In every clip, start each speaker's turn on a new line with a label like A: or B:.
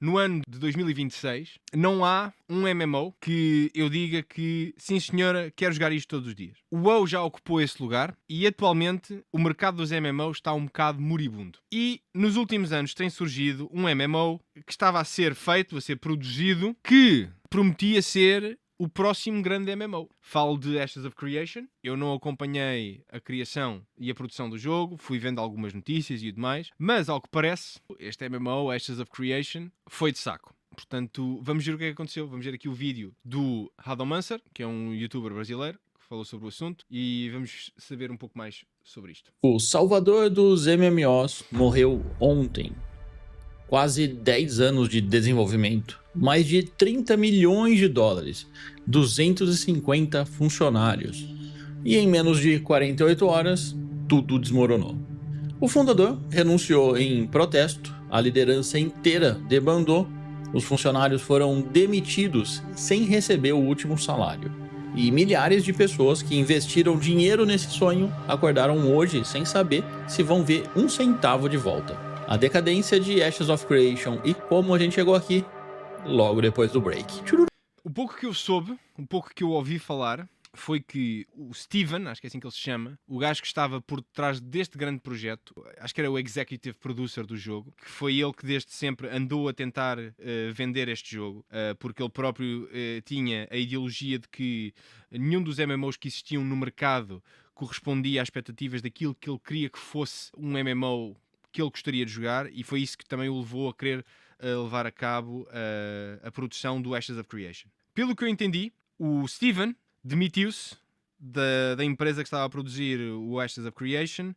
A: no ano de 2026, não há um MMO que eu diga que, sim senhora, quero jogar isto todos os dias. O WoW já ocupou esse lugar e atualmente o mercado dos MMOs está um bocado moribundo. E nos últimos anos tem surgido um MMO que estava a ser feito, a ser produzido, que prometia ser o próximo grande MMO. Falo de Ashes of Creation. Eu não acompanhei a criação e a produção do jogo, fui vendo algumas notícias e demais, mas ao que parece, este MMO, Ashes of Creation, foi de saco. Portanto, vamos ver o que é que aconteceu. Vamos ver aqui o vídeo do Radomancer, que é um youtuber brasileiro, que falou sobre o assunto, e vamos saber um pouco mais sobre isto.
B: O salvador dos MMOs morreu ontem. Quase 10 anos de desenvolvimento, mais de 30 milhões de dólares, 250 funcionários. E em menos de 48 horas, tudo desmoronou. O fundador renunciou em protesto, a liderança inteira debandou, os funcionários foram demitidos sem receber o último salário. E milhares de pessoas que investiram dinheiro nesse sonho acordaram hoje sem saber se vão ver um centavo de volta. A decadência de Ashes of Creation e como a gente chegou aqui logo depois do break.
A: O pouco que eu soube, o pouco que eu ouvi falar, foi que o Steven, acho que é assim que ele se chama, o gajo que estava por trás deste grande projeto, acho que era o executive producer do jogo, que foi ele que desde sempre andou a tentar vender este jogo, porque ele próprio tinha a ideologia de que nenhum dos MMOs que existiam no mercado correspondia às expectativas daquilo que ele queria que fosse um MMO que ele gostaria de jogar, e foi isso que também o levou a querer levar a cabo a produção do Ashes of Creation. Pelo que eu entendi, o Steven demitiu-se da empresa que estava a produzir o Ashes of Creation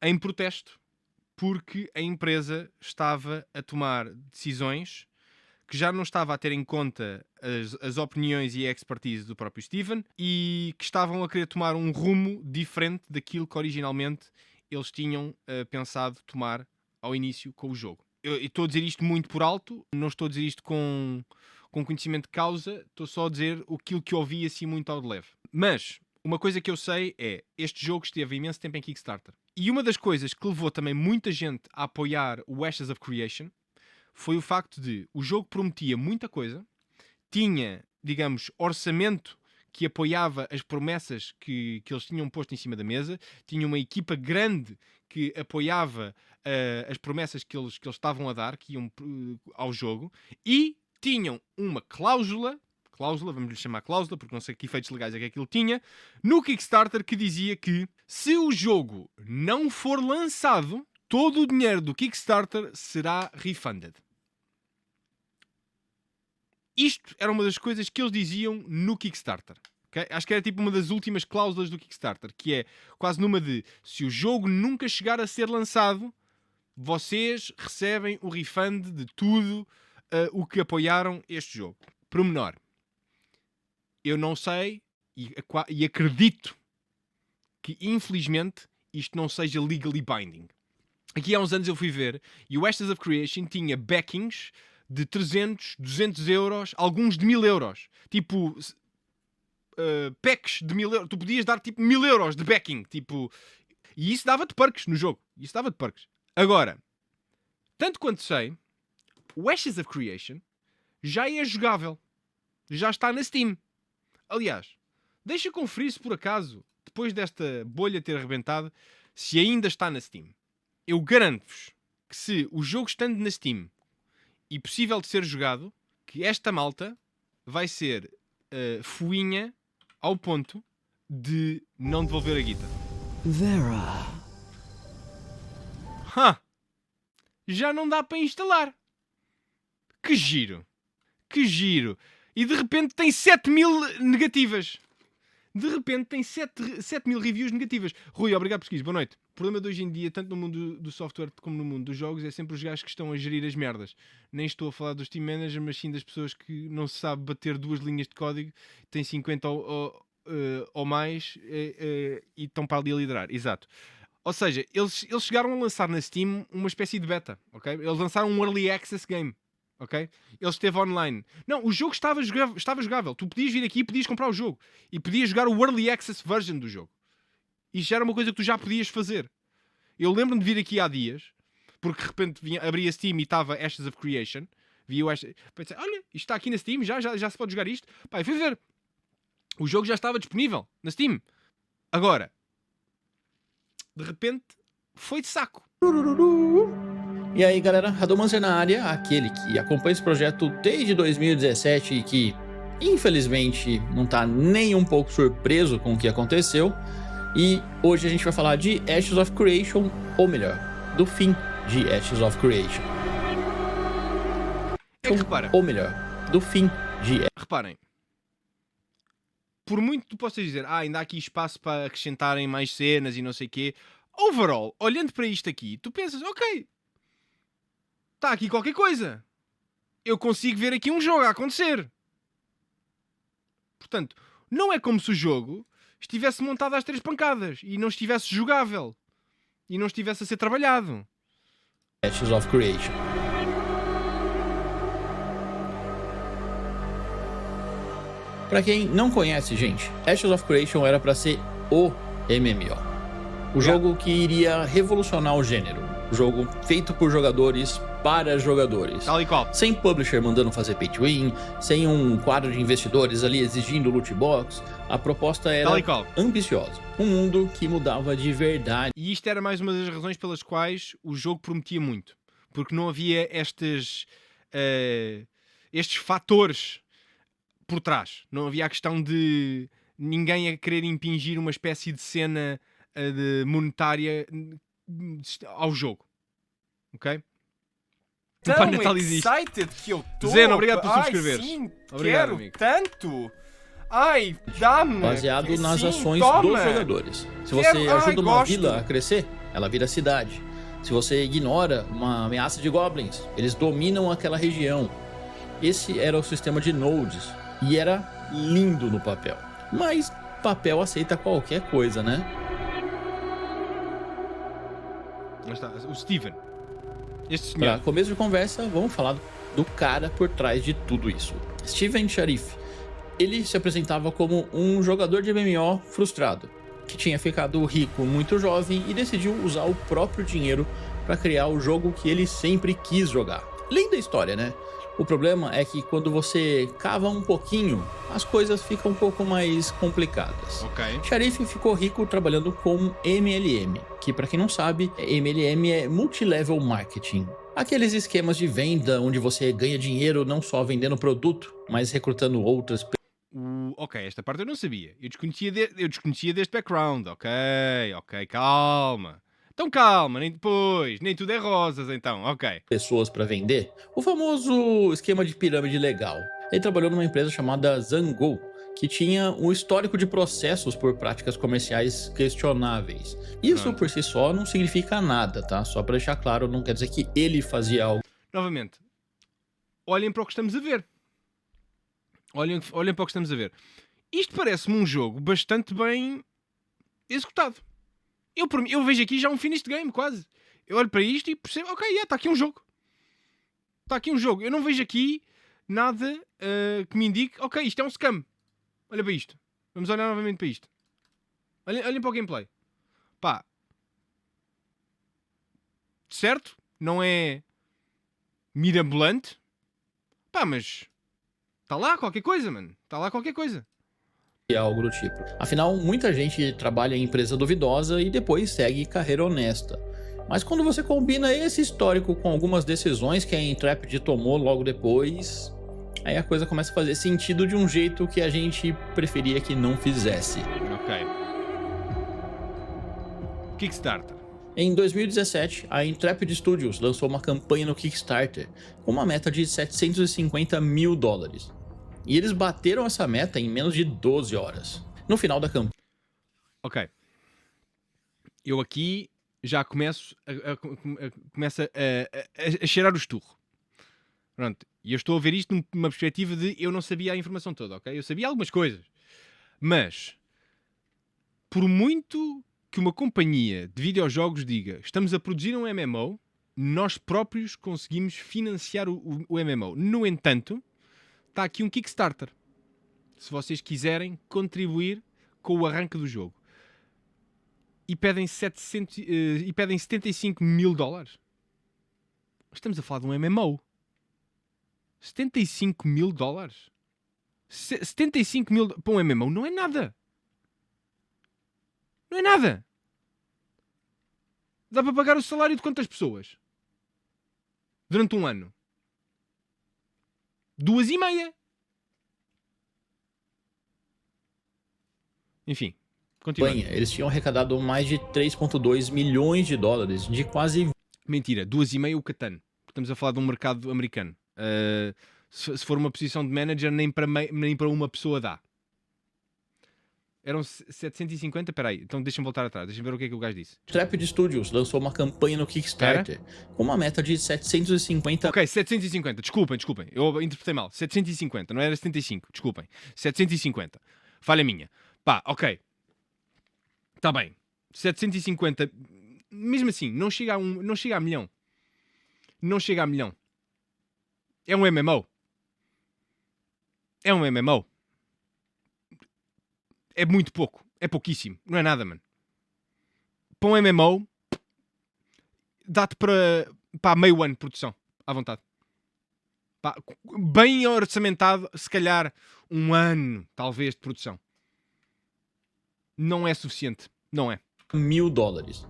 A: em protesto, porque a empresa estava a tomar decisões que já não estava a ter em conta as opiniões e a expertise do próprio Steven e que estavam a querer tomar um rumo diferente daquilo que originalmente eles tinham pensado tomar ao início com o jogo. Eu estou a dizer isto muito por alto, não estou a dizer isto com conhecimento de causa, estou só a dizer aquilo que ouvi assim muito ao de leve. Mas uma coisa que eu sei é, este jogo esteve imenso tempo em Kickstarter. E uma das coisas que levou também muita gente a apoiar o Ashes of Creation foi o facto de o jogo prometia muita coisa, tinha, digamos, orçamento que apoiava as promessas que eles tinham posto em cima da mesa, tinha uma equipa grande que apoiava as promessas que eles estavam a dar, que iam ao jogo, e tinham uma cláusula, vamos lhe chamar cláusula, porque não sei que efeitos legais é que aquilo tinha, no Kickstarter que dizia que se o jogo não for lançado, todo o dinheiro do Kickstarter será refunded. Isto era uma das coisas que eles diziam no Kickstarter. Okay? Acho que era tipo uma das últimas cláusulas do Kickstarter, que é quase numa de se o jogo nunca chegar a ser lançado, vocês recebem o refund de tudo o que apoiaram este jogo. Pormenor. Eu não sei e acredito que infelizmente isto não seja legally binding. Aqui há uns anos eu fui ver e o Ashes of Creation tinha backings de 300, 200 euros, alguns de 1000 euros. Tipo, packs de 1000 euros. Tu podias dar tipo 1000 euros de backing. Tipo, e isso dava-te perks no jogo. Isso dava-te perks. Agora, tanto quanto sei, o Ashes of Creation já é jogável. Já está na Steam. Aliás, deixa conferir se por acaso, depois desta bolha ter arrebentado, se ainda está na Steam. Eu garanto-vos que se o jogo estando na Steam e possível de ser jogado, que esta malta vai ser fuinha ao ponto de não devolver a guita.
C: Vera.
A: Já não dá para instalar. Que giro. Que giro. E de repente tem 7000 negativas. De repente tem 7000 reviews negativas. Rui, obrigado por pesquisa. Boa noite. O problema de hoje em dia, tanto no mundo do software como no mundo dos jogos, é sempre os gajos que estão a gerir as merdas. Nem estou a falar dos team managers, mas sim das pessoas que não se sabe bater 2 linhas de código, têm 50 ou mais e estão para ali a liderar. Exato. Ou seja, eles chegaram a lançar na Steam uma espécie de beta, ok? Eles lançaram um Early Access Game, ok? Ele esteve online. Não, o jogo estava jogável. Tu podias vir aqui e podias comprar o jogo. E podias jogar o Early Access version do jogo. Isto já era uma coisa que tu já podias fazer. Eu lembro-me de vir aqui há dias, porque de repente abria Steam e estava Ashes of Creation, Vi pensei, olha, isto está aqui na Steam, já se pode jogar isto. Pá, eu fui ver. O jogo já estava disponível na Steam. Agora, de repente, foi de saco.
B: E aí, galera, Radomancer na área, aquele que acompanha esse projeto desde 2017 e que, infelizmente, não tá nem um pouco surpreso com o que aconteceu. E hoje a gente vai falar de Ashes of Creation, ou melhor, do fim de Ashes of Creation.
A: É que repara.
B: Ou melhor, do fim de...
A: Reparem. Por muito que tu possas dizer, ainda há aqui espaço para acrescentarem mais cenas e não sei o quê. Overall, olhando para isto aqui, tu pensas, ok, está aqui qualquer coisa. Eu consigo ver aqui um jogo a acontecer. Portanto, não é como se o jogo estivesse montado às 3 pancadas e não estivesse jogável. E não estivesse a ser trabalhado.
B: Ashes of Creation. Pra quem não conhece, gente, Ashes of Creation era pra ser o MMO. O jogo que iria revolucionar o gênero. O jogo feito por jogadores para jogadores.
A: Tal e qual.
B: Sem publisher mandando fazer pay to win, sem um quadro de investidores ali exigindo loot box. A proposta era ambiciosa. Um mundo que mudava de verdade.
A: E isto era mais uma das razões pelas quais o jogo prometia muito. Porque não havia estes fatores por trás. Não havia a questão de ninguém a querer impingir uma espécie de cena monetária ao jogo. Ok?
C: Tão excited que eu tô.
A: Zeno, obrigado por subscreveres.
C: Sim,
A: obrigado,
C: quero
A: amigo.
C: Tanto. Ai, dá-me.
B: Baseado nas
C: sim,
B: ações
C: toma.
B: dos jogadores. Se você ajuda uma vila a crescer, ela vira cidade. Se você ignora uma ameaça de goblins, eles dominam aquela região. Esse era o sistema de nodes. E era lindo no papel. Mas papel aceita qualquer coisa, né?
A: Mas está, o Steven. Este senhor.
B: Para começo de conversa, vamos falar do cara por trás de tudo isso. Steven Sharif. Ele se apresentava como um jogador de MMO frustrado, que tinha ficado rico muito jovem e decidiu usar o próprio dinheiro para criar o jogo que ele sempre quis jogar. Linda história, né? O problema é que quando você cava um pouquinho, as coisas ficam um pouco mais complicadas.
A: Okay.
B: Sharif ficou rico trabalhando com MLM, que para quem não sabe, MLM é Multilevel Marketing. Aqueles esquemas de venda onde você ganha dinheiro não só vendendo produto, mas recrutando outras pessoas.
A: Ok, esta parte eu não sabia. Eu desconhecia deste background. Ok, calma. Então calma, nem tudo é rosas então, ok.
B: Pessoas para vender, o famoso esquema de pirâmide legal. Ele trabalhou numa empresa chamada Zango, que tinha um histórico de processos por práticas comerciais questionáveis. Isso por si só não significa nada, tá? Só para deixar claro, não quer dizer que ele fazia algo.
A: Novamente, olhem para o que estamos a ver. Olhem para o que estamos a ver. Isto parece-me um jogo bastante bem executado. Eu vejo aqui já um finished game, quase. Eu olho para isto e percebo, ok, está aqui um jogo. Está aqui um jogo. Eu não vejo aqui nada que me indique, ok, isto é um scam. Olha para isto. Vamos olhar novamente para isto. Olhem para o gameplay. Pá. Certo? Não é mirabolante. Pá, mas está lá qualquer coisa, mano. Está lá qualquer coisa.
B: Algo do tipo. Afinal, muita gente trabalha em empresa duvidosa e depois segue carreira honesta. Mas quando você combina esse histórico com algumas decisões que a Intrepid tomou logo depois, aí a coisa começa a fazer sentido de um jeito que a gente preferia que não fizesse.
A: Ok. Kickstarter.
B: Em 2017, a Intrepid Studios lançou uma campanha no Kickstarter com uma meta de $750 mil. E eles bateram essa meta em menos de 12 horas. No final da campanha.
A: Ok. Eu aqui já começo a cheirar o esturro. Pronto. E eu estou a ver isto numa perspectiva de eu não sabia a informação toda, ok? Eu sabia algumas coisas. Mas, por muito que uma companhia de videojogos diga estamos a produzir um MMO, nós próprios conseguimos financiar o MMO. No entanto, está aqui um Kickstarter. Se vocês quiserem contribuir com o arranque do jogo. E pedem, pedem $75 mil. Estamos a falar de um MMO. $75 mil? 75 mil para um MMO não é nada. Não é nada. Dá para pagar o salário de quantas pessoas? Durante um ano? 2,5. Enfim, continua.
B: Eles tinham arrecadado mais de 3,2 milhões de dólares, de quase...
A: Mentira, 2,5 o Catan. Estamos a falar de um mercado americano. Se for uma posição de manager, nem para uma pessoa dá. Eram 750, espera aí, então deixa-me voltar atrás, deixa-me ver o que é que o gajo disse.
B: Trapid Studios lançou uma campanha no Kickstarter com uma meta de 750...
A: Ok, 750, desculpem, eu interpretei mal. 750, não era 75, desculpem. 750, falha minha. Pá, ok. Está bem. 750, mesmo assim, não chega a milhão. Não chega a milhão. É um MMO. É um MMO. É muito pouco. É pouquíssimo. Não é nada, mano. Para um MMO, dá-te para meio ano de produção. À vontade. Pá, bem orçamentado, se calhar um ano, talvez, de produção. Não é suficiente. Não é.
B: $1.000.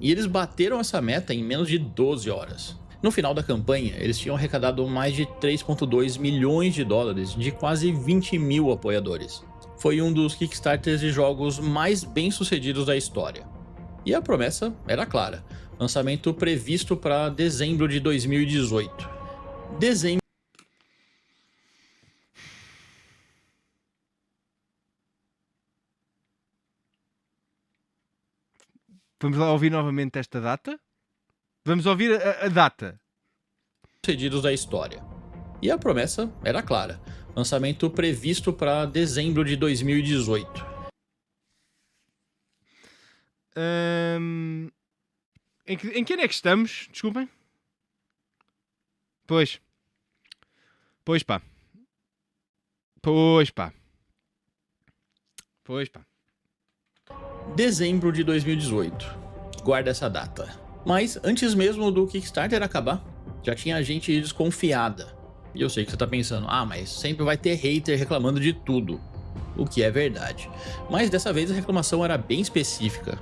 B: E eles bateram essa meta em menos de 12 horas. No final da campanha, eles tinham arrecadado mais de 3,2 milhões de dólares de quase 20 mil apoiadores. Foi um dos Kickstarters de jogos mais bem-sucedidos da história. E a promessa era clara. Lançamento previsto para dezembro de 2018. Dezembro.
A: Vamos lá ouvir novamente esta data? Vamos ouvir a data.
B: Sucedidos da história. E a promessa era clara. Lançamento previsto para dezembro de 2018.
A: Em que ano é que estamos? Desculpem. Pois pá.
B: Dezembro de 2018. Guarda essa data. Mas antes mesmo do Kickstarter acabar, já tinha gente desconfiada. E eu sei que você tá pensando, mas sempre vai ter hater reclamando de tudo. O que é verdade. Mas dessa vez a reclamação era bem específica.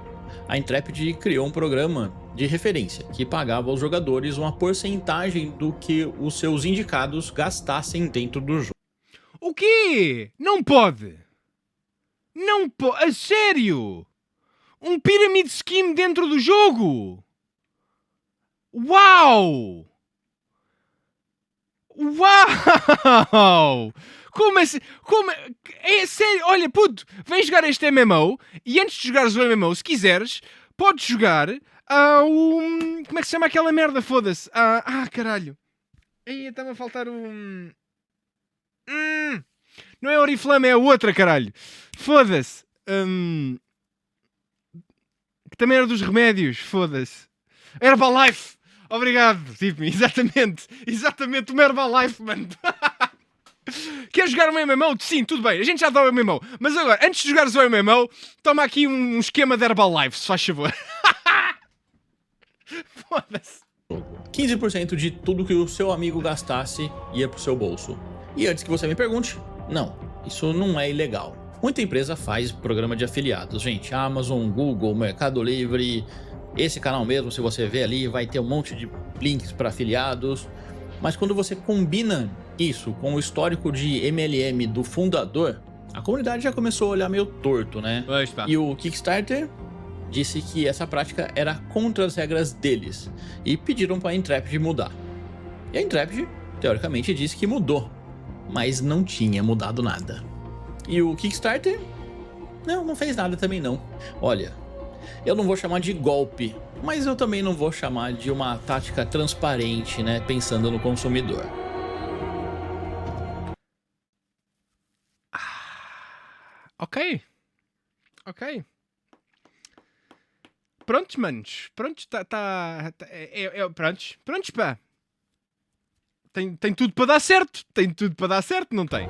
B: A Intrepid criou um programa de referência que pagava aos jogadores uma porcentagem do que os seus indicados gastassem dentro do jogo.
A: O quê? Não pode! Não pode! A sério! Um pyramid scheme dentro do jogo! Uau! Uau! Como assim? É sério? Olha, puto, vem jogar este MMO e antes de jogares o MMO, se quiseres, podes jogar como é que se chama aquela merda? Foda-se. Caralho. Aí está-me a faltar não é Oriflame, é a outra, caralho. Foda-se. Que também era dos remédios. Foda-se. Herbalife. Obrigado, Tiffany. Exatamente, o Herbalife, mano. Queres jogar um MMO? Sim, tudo bem, a gente já dá o MMO. Mas agora, antes de jogares o MMO, toma aqui um esquema de Herbalife, se faz favor. Foda-se.
B: 15% de tudo que o seu amigo gastasse ia pro seu bolso. E antes que você me pergunte, não, isso não é ilegal. Muita empresa faz programa de afiliados, gente. Amazon, Google, Mercado Livre. Esse canal mesmo, se você ver ali, vai ter um monte de links para afiliados. Mas quando você combina isso com o histórico de MLM do fundador, a comunidade já começou a olhar meio torto, né? E o Kickstarter disse que essa prática era contra as regras deles e pediram para a Intrepid mudar. E a Intrepid, teoricamente, disse que mudou, mas não tinha mudado nada. E o Kickstarter? Não fez nada também não. Olha, eu não vou chamar de golpe, mas eu também não vou chamar de uma tática transparente, né, pensando no consumidor.
A: Ok. Prontos, manos. Prontos, prontos, pá. Tem tudo para dar certo. Não tem?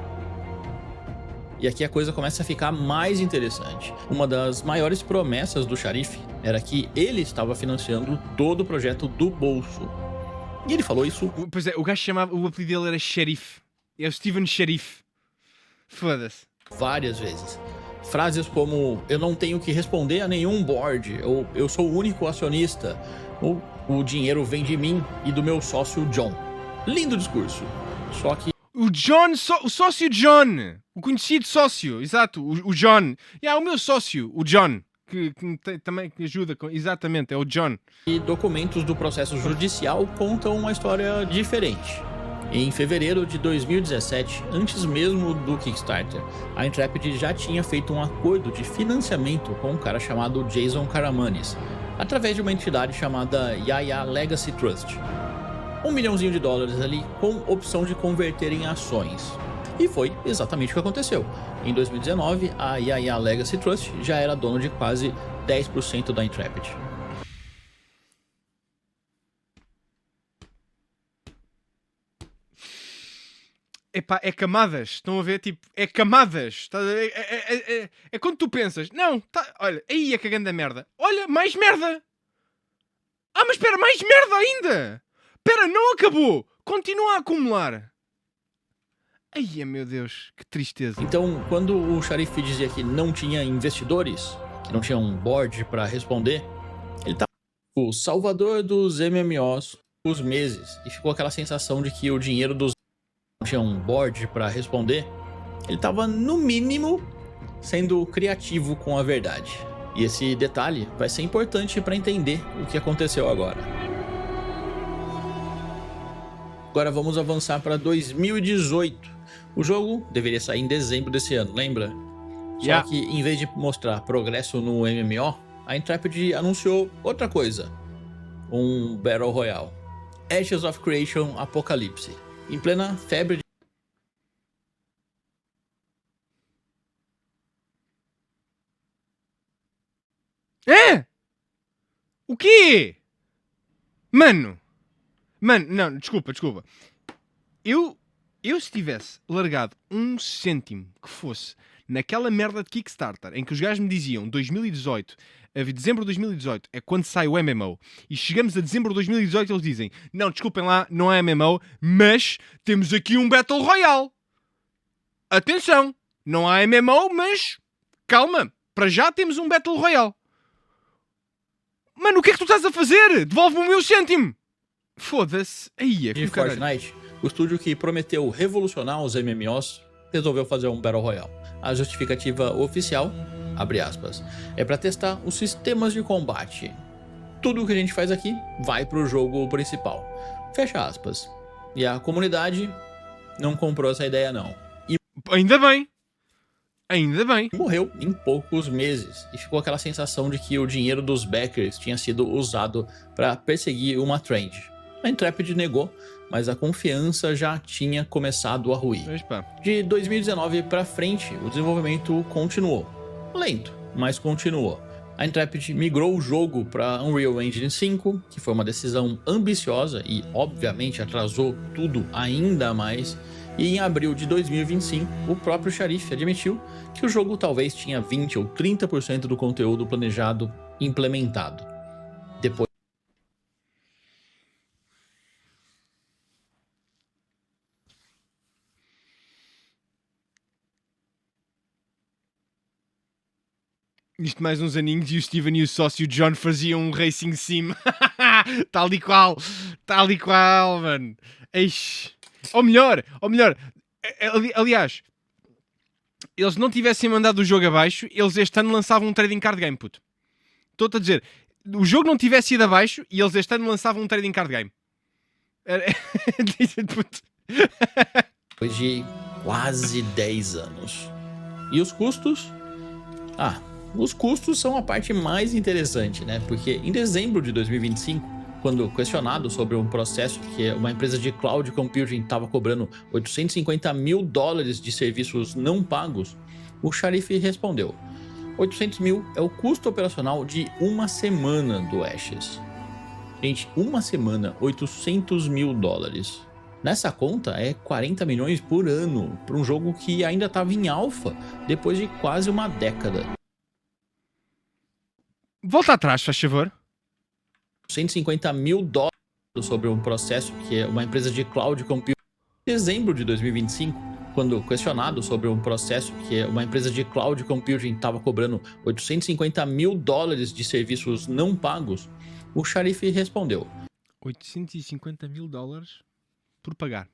B: E aqui a coisa começa a ficar mais interessante. Uma das maiores promessas do Sharif era que ele estava financiando todo o projeto do bolso. E ele falou isso
A: Pois é, o gajo chamava... O apelido dele era Sheriff. É o Steven Sheriff. Foda-se.
B: várias vezes. Frases como, eu não tenho que responder a nenhum board, ou eu sou o único acionista, ou o dinheiro vem de mim e do meu sócio John. Lindo discurso. Só que
A: O John, o sócio John. O conhecido sócio, exato, o John. O meu sócio, o John. Que também ajuda, exatamente, é o John.
B: documentos do processo judicial contam uma história diferente. Em fevereiro de 2017, antes mesmo do Kickstarter, a Intrepid já tinha feito um acordo de financiamento com um cara chamado Jason Karamanis, através de uma entidade chamada Yaya Legacy Trust. $1 milhão ali, com opção de converter em ações. E foi exatamente o que aconteceu. Em 2019, a Yaya Legacy Trust já era dona de quase 10% da Intrepid.
A: Epá, é camadas, estão a ver? Tipo, é camadas. É quando tu pensas, não, olha, aí é cagando a merda. Olha, mais merda. Ah, mas espera, mais merda ainda. Espera, não acabou. Continua a acumular. Ai, meu Deus, que tristeza.
B: Então, quando o Sharif dizia que não tinha investidores, que não tinha um board para responder, ele estava o salvador dos MMOs os meses, e ficou aquela sensação de que o dinheiro dos não tinha um board para responder, ele estava no mínimo sendo criativo com a verdade. E esse detalhe vai ser importante para entender o que aconteceu agora. Agora vamos avançar para 2018. O jogo deveria sair em dezembro desse ano, lembra? Só que em vez de mostrar progresso no MMO, a Intrepid anunciou outra coisa. Um Battle Royale. Ashes of Creation Apocalypse. Em plena febre de...
A: É? O quê? Mano, não, desculpa. Eu se tivesse largado um cêntimo que fosse naquela merda de Kickstarter em que os gajos me diziam 2018, dezembro de 2018 é quando sai o MMO, e chegamos a dezembro de 2018 e eles dizem, não, desculpem lá, não é MMO, mas temos aqui um Battle Royale. Atenção, não há MMO, mas calma, para já temos um Battle Royale. Mano, o que é que tu estás a fazer? Devolve-me o meu cêntimo. Foda-se. Aí,
B: de Fortnite, o estúdio que prometeu revolucionar os MMOs resolveu fazer um Battle Royale. A justificativa oficial, abre aspas, é para testar os sistemas de combate. Tudo o que a gente faz aqui vai pro jogo principal. Fecha aspas. E a comunidade não comprou essa ideia não. E
A: ainda bem. Ainda bem.
B: Morreu em poucos meses. E ficou aquela sensação de que o dinheiro dos backers tinha sido usado para perseguir uma trend. A Intrepid negou, mas a confiança já tinha começado a ruir. De 2019 para frente, o desenvolvimento continuou. Lento, mas continuou. A Intrepid migrou o jogo para Unreal Engine 5, que foi uma decisão ambiciosa e obviamente atrasou tudo ainda mais. E em abril de 2025, o próprio Sharif admitiu que o jogo talvez tinha 20 ou 30% do conteúdo planejado implementado. Depois
A: isto mais uns aninhos e o Steven e o sócio John faziam um racing sim. Tal e qual, mano. Eixe. Ou melhor, aliás, eles não tivessem mandado o jogo abaixo, eles este ano lançavam um trading card game, puto. Estou-te a dizer, o jogo não tivesse ido abaixo e eles este ano lançavam um trading card game. Puto.
B: Depois de quase 10 anos. E os custos? Os custos são a parte mais interessante, né? Porque em dezembro de 2025, quando questionado sobre um processo que uma empresa de cloud computing estava cobrando $850 mil de serviços não pagos, o Sharif respondeu: 800 mil é o custo operacional de uma semana do Ashes. Gente, uma semana, $800 mil. Nessa conta é 40 milhões por ano para um jogo que ainda estava em alfa depois de quase uma década.
A: Volta atrás, faz favor.
B: $150 mil sobre um processo que é uma empresa de cloud computing em dezembro de 2025, quando questionado sobre um processo que é uma empresa de cloud computing estava cobrando $850 mil de serviços não pagos, o Sharif respondeu:
A: $850 mil por pagar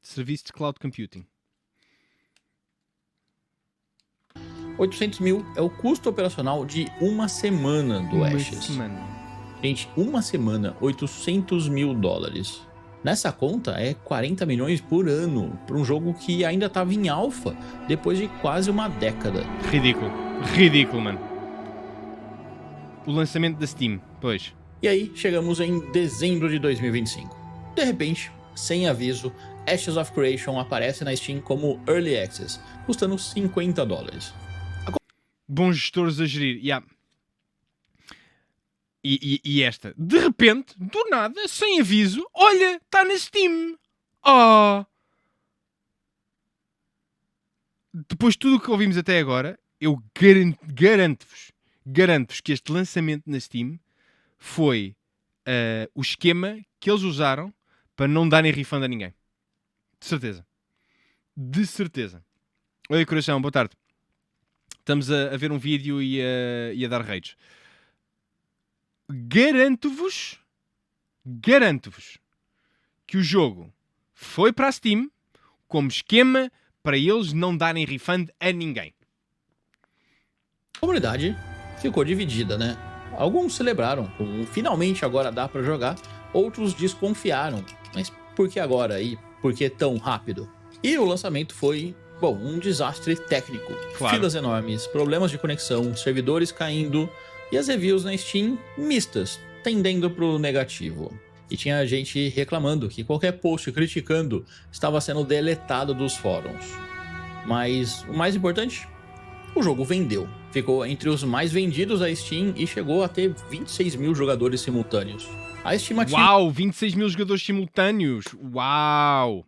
A: de serviço de cloud computing.
B: 800 mil é o custo operacional de uma semana do Ashes. Gente, uma semana, $800 mil. Nessa conta é 40 milhões por ano para um jogo que ainda estava em alfa depois de quase uma década.
A: Ridículo. Ridículo, mano. O lançamento da Steam, pois.
B: E aí, chegamos em dezembro de 2025. De repente, sem aviso, Ashes of Creation aparece na Steam como Early Access, custando $50.
A: Bons gestores a gerir, yeah. E esta, de repente, do nada, sem aviso, olha, está na Steam. Oh! Depois de tudo o que ouvimos até agora, eu garanto-vos que este lançamento na Steam foi o esquema que eles usaram para não darem refund a ninguém. De certeza. De certeza. Oi, coração, boa tarde. Estamos a ver um vídeo e a dar rates. Garanto-vos que o jogo foi para a Steam como esquema para eles não darem refund a ninguém.
B: A comunidade ficou dividida, né? Alguns celebraram, como finalmente agora dá para jogar, outros desconfiaram. Mas por que agora e por que tão rápido? E o lançamento foi, bom, um desastre técnico.
A: Claro.
B: Filas enormes, problemas de conexão, servidores caindo e as reviews na Steam mistas, tendendo pro negativo. E tinha gente reclamando que qualquer post criticando estava sendo deletado dos fóruns. Mas o mais importante, o jogo vendeu. Ficou entre os mais vendidos da Steam e chegou a ter 26 mil jogadores simultâneos. A estimativa...
A: Uau, 26 mil jogadores simultâneos. Uau!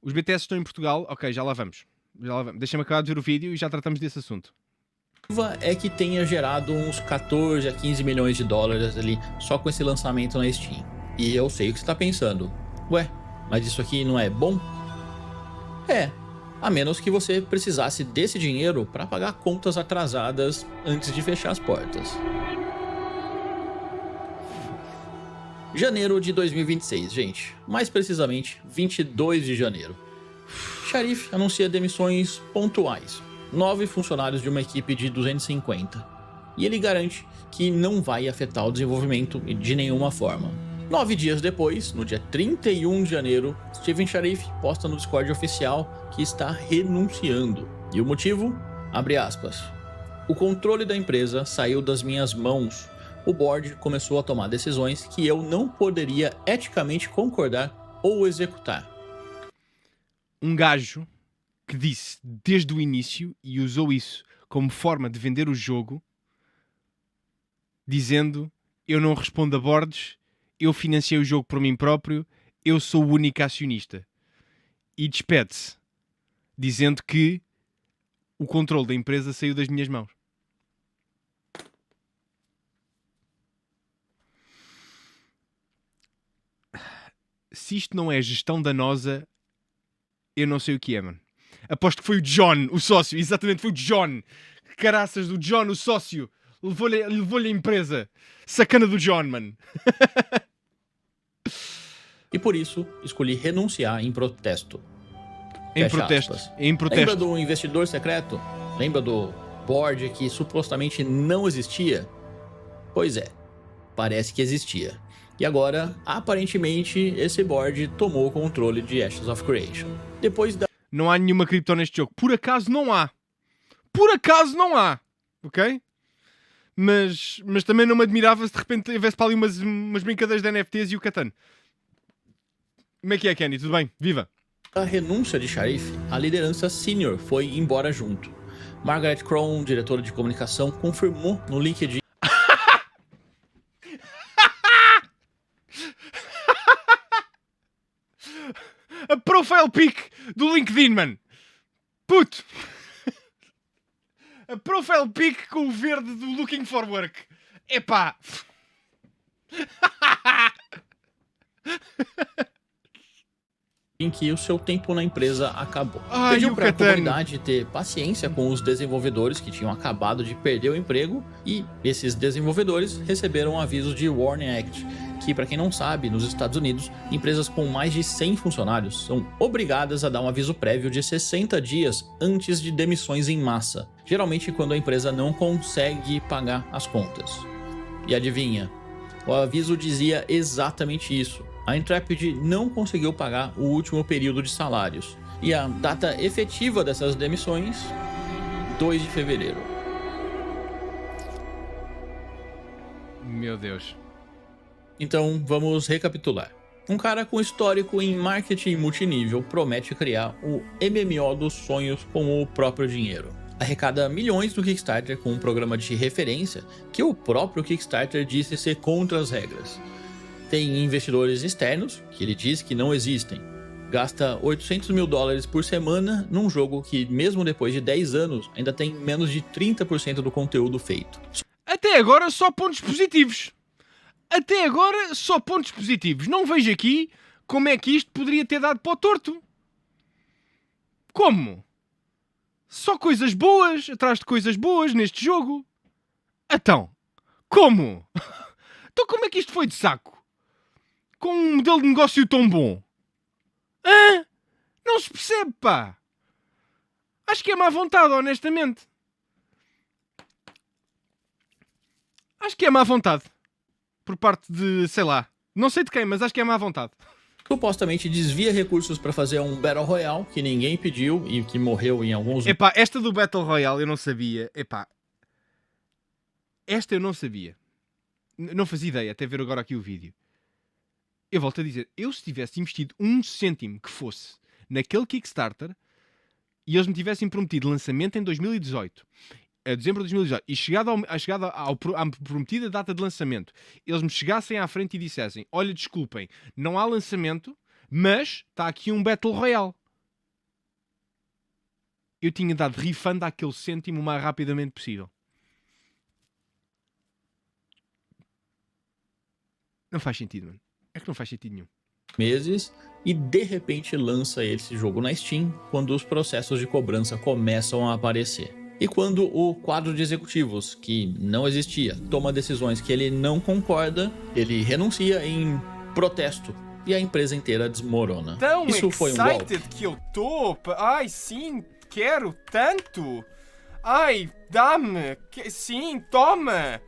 A: Os BTS estão em Portugal. Ok, já lá vamos. Deixa-me acabar de ver o vídeo e já tratamos desse assunto.
B: É que tenha gerado uns 14 a 15 milhões de dólares ali só com esse lançamento na Steam. E eu sei o que você está pensando. Ué, mas isso aqui não é bom? É, a menos que você precisasse desse dinheiro para pagar contas atrasadas antes de fechar as portas. Janeiro de 2026, gente. Mais precisamente, 22 de janeiro. Sharif anuncia demissões pontuais. 9 funcionários de uma equipe de 250. E ele garante que não vai afetar o desenvolvimento de nenhuma forma. 9 dias depois, no dia 31 de janeiro, Steven Sharif posta no Discord oficial que está renunciando. E o motivo? Abre aspas. O controle da empresa saiu das minhas mãos. O board começou a tomar decisões que eu não poderia eticamente concordar ou executar.
A: Um gajo que disse desde o início e usou isso como forma de vender o jogo, dizendo: eu não respondo a boards, eu financiei o jogo por mim próprio, eu sou o único acionista. E despede-se, dizendo que o controle da empresa saiu das minhas mãos. Se isto não é gestão danosa, eu não sei o que é, mano. Aposto que foi o John, o sócio. Exatamente, foi o John. Caraças, do John, o sócio. Levou-lhe a empresa. Sacana do John, mano.
B: E por isso, escolhi renunciar em protesto.
A: Em protesto. Em protesto.
B: Lembra do investidor secreto? Lembra do board que supostamente não existia? Pois é, parece que existia. E agora, aparentemente, esse board tomou o controle de Ashes of Creation. Depois da...
A: Não há nenhuma cripto neste jogo. Por acaso não há. Por acaso não há. Ok? Mas também não me admirava se de repente tivesse para ali umas brincadeiras de NFTs e o Catan. Como é que é, Kenny? Tudo bem? Viva!
B: A renúncia de Sharif, a liderança senior foi embora junto. Margaret Cron, diretora de comunicação, confirmou no LinkedIn.
A: A profile pic do LinkedIn, mano. Puto. A profile pic com o verde do Looking for Work. Epá.
B: em que o seu tempo na empresa acabou.
A: Ai,
B: Pediu
A: o
B: para a
A: Catano.
B: comunidade ter paciência com os desenvolvedores que tinham acabado de perder o emprego, e esses desenvolvedores receberam um aviso de Warning Act, que, para quem não sabe, nos Estados Unidos, empresas com mais de 100 funcionários são obrigadas a dar um aviso prévio de 60 dias antes de demissões em massa, geralmente quando a empresa não consegue pagar as contas. E adivinha? O aviso dizia exatamente isso. A Intrepid não conseguiu pagar o último período de salários. E a data efetiva dessas demissões, 2 de fevereiro.
A: Meu Deus.
B: Então, vamos recapitular. Um cara com histórico em marketing multinível promete criar o MMO dos sonhos com o próprio dinheiro. Arrecada milhões no Kickstarter com um programa de referência que o próprio Kickstarter disse ser contra as regras. Tem investidores externos, que ele diz que não existem. Gasta $800 mil por semana num jogo que, mesmo depois de 10 anos, ainda tem menos de 30% do conteúdo feito.
A: Até agora só pontos positivos. Até agora só pontos positivos. Não vejo aqui como é que isto poderia ter dado para o torto. Como? Só coisas boas atrás de coisas boas neste jogo. Então, como? Então como é que isto foi de saco? Com um modelo de negócio tão bom? Hã? Não se percebe, pá. Acho que é má vontade, honestamente. Acho que é má vontade. Por parte de, sei lá, não sei de quem, mas acho que é má vontade.
B: Supostamente desvia recursos para fazer um Battle Royale que ninguém pediu e que morreu em alguns...
A: Epá, esta do Battle Royale eu não sabia. Epá, esta eu não sabia. Não fazia ideia até ver agora aqui o vídeo. Eu volto a dizer, eu se tivesse investido 1 cêntimo que fosse naquele Kickstarter e eles me tivessem prometido lançamento em 2018, a dezembro de 2018, e chegado à prometida data de lançamento, eles me chegassem à frente e dissessem, olha, desculpem, não há lançamento, mas está aqui um Battle Royale. Eu tinha dado refund àquele cêntimo o mais rapidamente possível. Não faz sentido, mano. É que não faz sentido nenhum.
B: meses e de repente lança esse jogo na Steam quando os processos de cobrança começam a aparecer. E quando o quadro de executivos, que não existia, toma decisões que ele não concorda, ele renuncia em protesto e a empresa inteira desmorona.
C: Tão
B: Isso foi um golpe.
C: excited que eu tô. Ai, sim, quero tanto. Ai, dá-me. Sim, toma.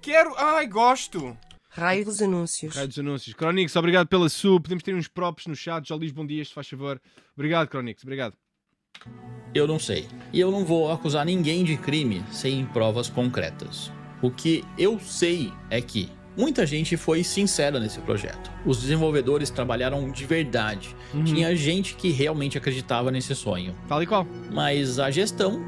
C: Quero. Ai, gosto.
D: Raio dos anúncios.
A: Raio dos anúncios. Cronix, obrigado pela sub. Podemos ter uns props no chat. Já lhes bom dia, se faz favor. Obrigado, Cronix. Obrigado.
B: Eu não sei. E eu não vou acusar ninguém de crime sem provas concretas. O que eu sei é que muita gente foi sincera nesse projeto. Os desenvolvedores trabalharam de verdade. Tinha gente que realmente acreditava nesse sonho.
A: Tal e qual.
B: Mas a gestão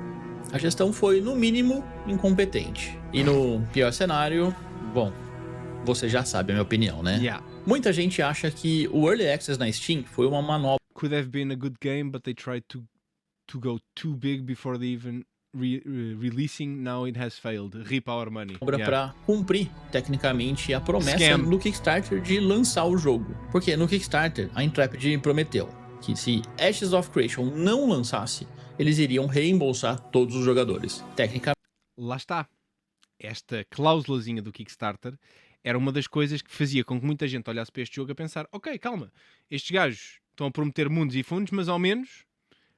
B: foi, no mínimo, incompetente. E no pior cenário, bom, você já sabe a minha opinião, né?
A: Yeah.
B: Muita gente acha que o Early Access na Steam foi uma manobra
A: Could have been a good game, but they tried to go too big before they even releasing. Now it has failed. Rip our money.
B: para cumprir, tecnicamente, a promessa
A: Scam.
B: do Kickstarter de lançar o jogo. Porque no Kickstarter, a Intrepid prometeu que se Ashes of Creation não lançasse, eles iriam reembolsar todos os jogadores. Tecnicamente,
A: Lá está. Esta cláusulazinha do Kickstarter era uma das coisas que fazia com que muita gente olhasse para este jogo a pensar, ok, calma, estes gajos estão a prometer mundos e fundos, mas ao menos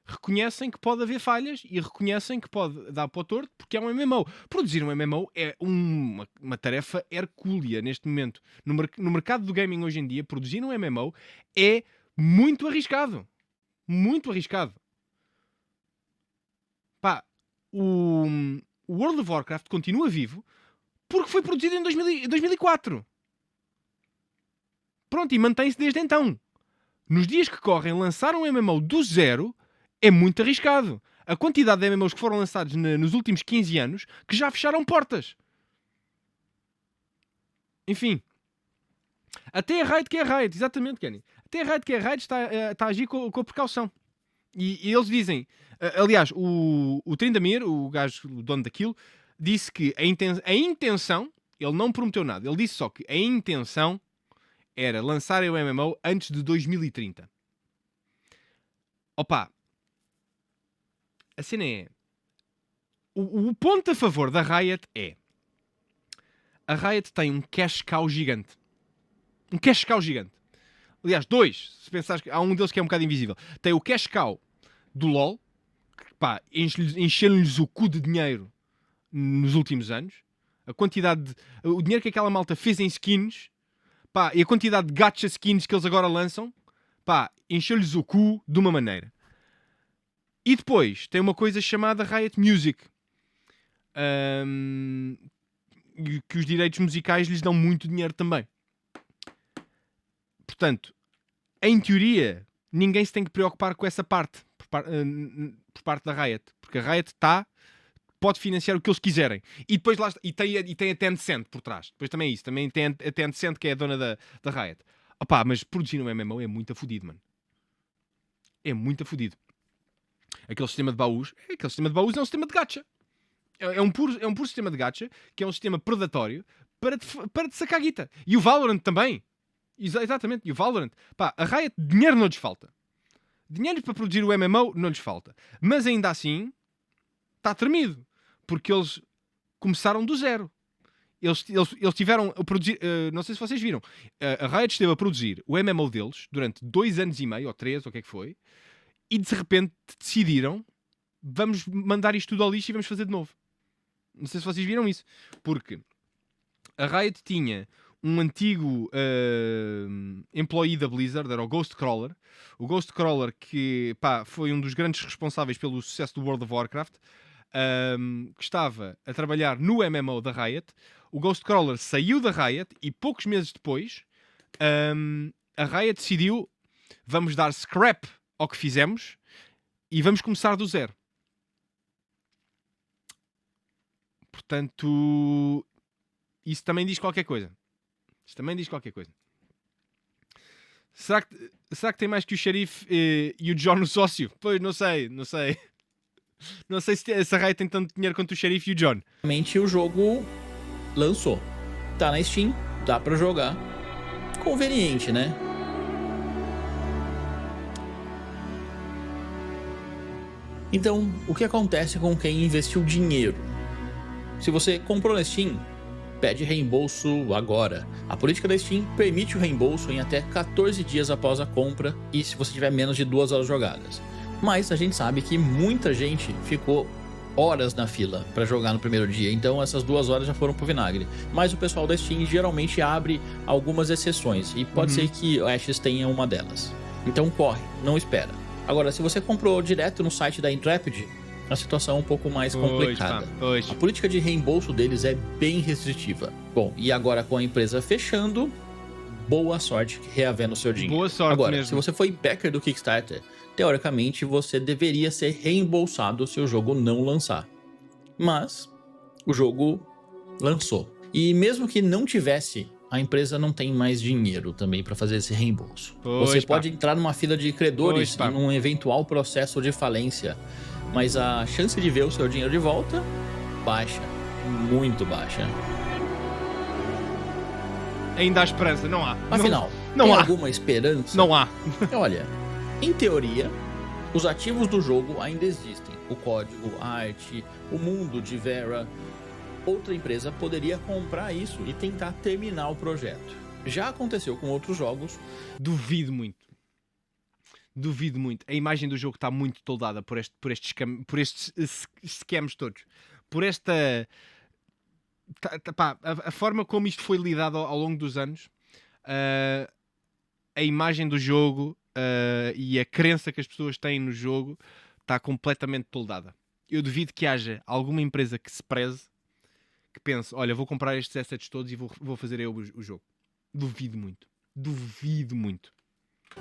A: reconhecem que pode haver falhas e reconhecem que pode dar para o torto porque é um MMO. Produzir um MMO é uma tarefa hercúlea neste momento. No mercado do gaming hoje em dia, produzir um MMO é muito arriscado. Muito arriscado. Pá, o World of Warcraft continua vivo porque foi produzido em 2004. Pronto, e mantém-se desde então. Nos dias que correm, lançar um MMO do zero é muito arriscado. A quantidade de MMOs que foram lançados nos últimos 15 anos que já fecharam portas. Enfim. Até a Riot que é a Riot, exatamente, Kenny. Até a Riot que é a Riot está a agir com a precaução. E eles dizem... aliás, o Trindamir, o gajo, o dono daquilo, disse que a intenção... Ele não prometeu nada. Ele disse só que a intenção era lançarem o MMO antes de 2030. Opa, a cena é... O ponto a favor da Riot é... A Riot tem um cash cow gigante. Um cash cow gigante. Aliás, dois. Se pensares que há um deles que é um bocado invisível. Tem o cash cow do LoL, que pá, encheram-lhes o cu de dinheiro nos últimos anos. A quantidade o dinheiro que aquela malta fez em skins, pá, e a quantidade de gacha skins que eles agora lançam, pá, encheu-lhes o cu de uma maneira. E depois tem uma coisa chamada Riot Music, que os direitos musicais lhes dão muito dinheiro também. Portanto, em teoria, ninguém se tem que preocupar com essa parte por parte da Riot, porque a Riot pode financiar o que eles quiserem. E depois lá e tem a Tencent por trás. Depois também é isso. Também tem a Tencent, que é a dona da Riot. Opá, mas produzir um MMO é muito afodido, mano. É muito afodido. Aquele sistema de baús é um sistema de gacha. É um puro sistema de gacha, que é um sistema predatório para te sacar guita. E o Valorant também. Exatamente. E o Valorant. Pá, a Riot, dinheiro não lhes falta. Dinheiro para produzir o MMO não lhes falta. Mas ainda assim, está tremido. Porque eles começaram do zero. Eles tiveram a produzir... não sei se vocês viram. A Riot esteve a produzir o MMO deles durante 2 anos e meio, ou 3, ou o que é que foi. E de repente decidiram, vamos mandar isto tudo ao lixo e vamos fazer de novo. Não sei se vocês viram isso. Porque a Riot tinha um antigo employee da Blizzard, era o Ghostcrawler. O Ghostcrawler que, pá, foi um dos grandes responsáveis pelo sucesso do World of Warcraft. Que estava a trabalhar no MMO da Riot. O Ghostcrawler saiu da Riot e poucos meses depois a Riot decidiu, vamos dar scrap ao que fizemos e vamos começar do zero. Portanto, isso também diz qualquer coisa. Será que tem mais que o Xerife e o John, o sócio? Pois, não sei. Não sei se a Riot tem tanto dinheiro quanto o Xerife e o John.
B: Realmente o jogo lançou. Tá na Steam, dá pra jogar. Conveniente, né? Então, o que acontece com quem investiu dinheiro? Se você comprou na Steam, pede reembolso agora. A política da Steam permite o reembolso em até 14 dias após a compra e se você tiver menos de 2 horas jogadas. Mas a gente sabe que muita gente ficou horas na fila para jogar no primeiro dia, então essas 2 horas já foram pro vinagre. Mas o pessoal da Steam geralmente abre algumas exceções e pode ser que o Ashes tenha uma delas. Então corre, não espera. Agora, se você comprou direto no site da Intrepid, a situação é um pouco mais complicada. A política de reembolso deles é bem restritiva. Bom, e agora com a empresa fechando, boa sorte reavendo o seu dinheiro.
A: Boa sorte
B: agora,
A: mesmo.
B: Se você foi backer do Kickstarter, teoricamente você deveria ser reembolsado se o jogo não lançar. Mas o jogo lançou. E mesmo que não tivesse, a empresa não tem mais dinheiro também para fazer esse reembolso. Você pode entrar numa fila de credores em um eventual processo de falência, mas a chance de ver o seu dinheiro de volta, baixa, muito baixa.
A: Ainda há esperança, não há.
B: Afinal,
A: não
B: tem
A: há
B: alguma esperança?
A: Não há.
B: Olha, em teoria, os ativos do jogo ainda existem. O código, a arte, o mundo de Vera. Outra empresa poderia comprar isso e tentar terminar o projeto. Já aconteceu com outros jogos.
A: Duvido muito. A imagem do jogo está muito toldada por estes scams todos. Por esta... a forma como isto foi lidado ao longo dos anos. A imagem do jogo e a crença que as pessoas têm no jogo está completamente toldada. Eu duvido que haja alguma empresa que se preze, que pense, olha, vou comprar estes assets todos e vou fazer eu o jogo. Duvido muito.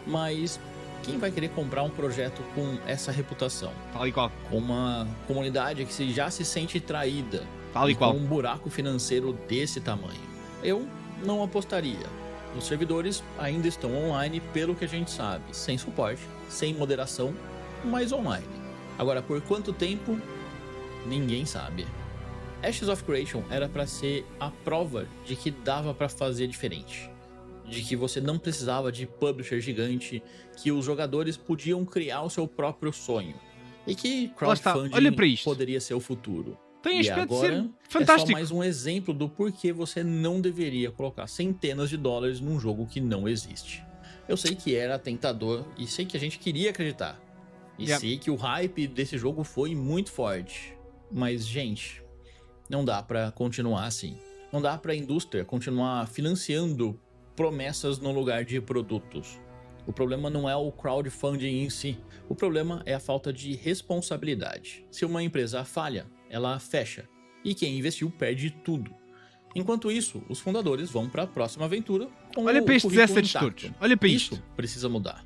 B: Mas quem vai querer comprar um projeto com essa reputação?
A: Tal e qual.
B: Com uma comunidade que já se sente traída.
A: Tal e qual.
B: Com um buraco financeiro desse tamanho. Eu não apostaria. Os servidores ainda estão online, pelo que a gente sabe. Sem suporte, sem moderação, mas online. Agora, por quanto tempo? Ninguém sabe. Ashes of Creation era para ser a prova de que dava para fazer diferente. De que você não precisava de publisher gigante, que os jogadores podiam criar o seu próprio sonho. E que crowdfunding
A: olha para isto.
B: poderia ser o futuro.
A: Tem
B: E
A: aspecto de ser
B: agora
A: fantástico.
B: é só mais um exemplo do porquê você não deveria colocar centenas de dólares num jogo que não existe. Eu sei que era tentador e sei que a gente queria acreditar. E sei que o hype desse jogo foi muito forte. Mas, gente, não dá pra continuar assim. Não dá pra indústria continuar financiando promessas no lugar de produtos. O problema não é o crowdfunding em si. O problema é a falta de responsabilidade. Se uma empresa falha, ela fecha. E quem investiu perde tudo. Enquanto isso, os fundadores vão para a próxima aventura com
A: Olha
B: o
A: para estes
B: currículo
A: assets
B: intacto.
A: todos. Olha para
B: Isso
A: isto.
B: precisa mudar.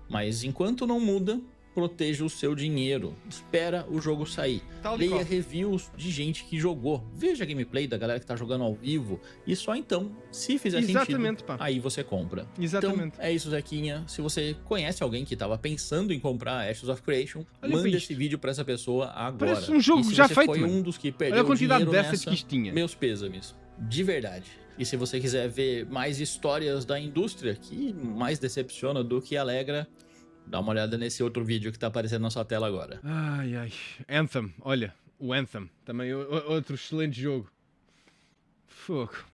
B: Mas enquanto não muda, proteja o seu dinheiro. Espera o jogo sair.
C: Tal e
B: Leia
C: qual.
B: reviews de gente que jogou. Veja a gameplay da galera que tá jogando ao vivo. E só então, se fizer
A: Exatamente,
B: sentido,
A: pá.
B: aí você compra.
A: Exatamente.
B: Então, é isso, Zequinha. Se você conhece alguém que tava pensando em comprar Ashes of Creation,
A: Olha para
B: manda
A: isto.
B: esse vídeo pra essa pessoa agora.
A: Parece um jogo
B: E se
A: já
B: você
A: feito,
B: foi
A: mano.
B: um dos que
A: Olha
B: perdeu
A: a quantidade de
B: dinheiro
A: assets
B: nessa,
A: que isto tinha.
B: meus pêsames. De verdade. E se você quiser ver mais histórias da indústria, que mais decepciona do que alegra, dá uma olhada nesse outro vídeo que tá aparecendo na sua tela agora.
A: Ai, ai. Anthem, olha, o Anthem. Também outro excelente jogo. Fogo.